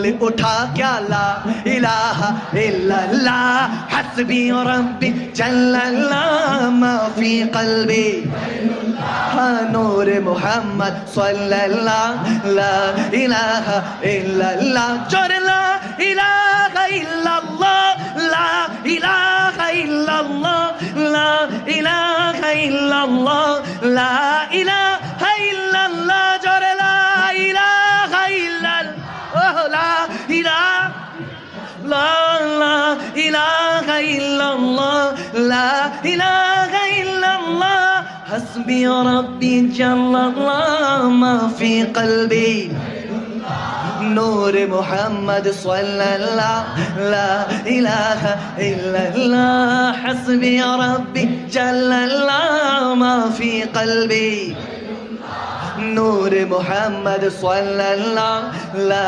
बोल उठा क्या ला इलाहा इल्लल्लाह हस्बी रब्बी जल्लल्लाह मा फी क़ल्बी नूर मोहम्मद सल्लल्लाह ला इलाहा इल्लल्लाह जोर ला इलाहा इल्लल्लाह ला इलाहा इल्लल्लाह ला इलाहा इल्लल्लाह ला इलाहा इल्लल्लाह जोर ला इलाहा इल्लल्लाह ला इलाहा इल्लल्लाह ला इलाहा इल्लल्लाह हस्बी रब्बी जल्लल्लाह मा फी क़ल्बी नूर मोहम्मद सल्लल्लाह ला इलाहा इल्लल्लाह हस्बी रब्बी जल्लल्लाह मा फी क़ल्बी नूर मोहम्मद सल्लल्लाह ला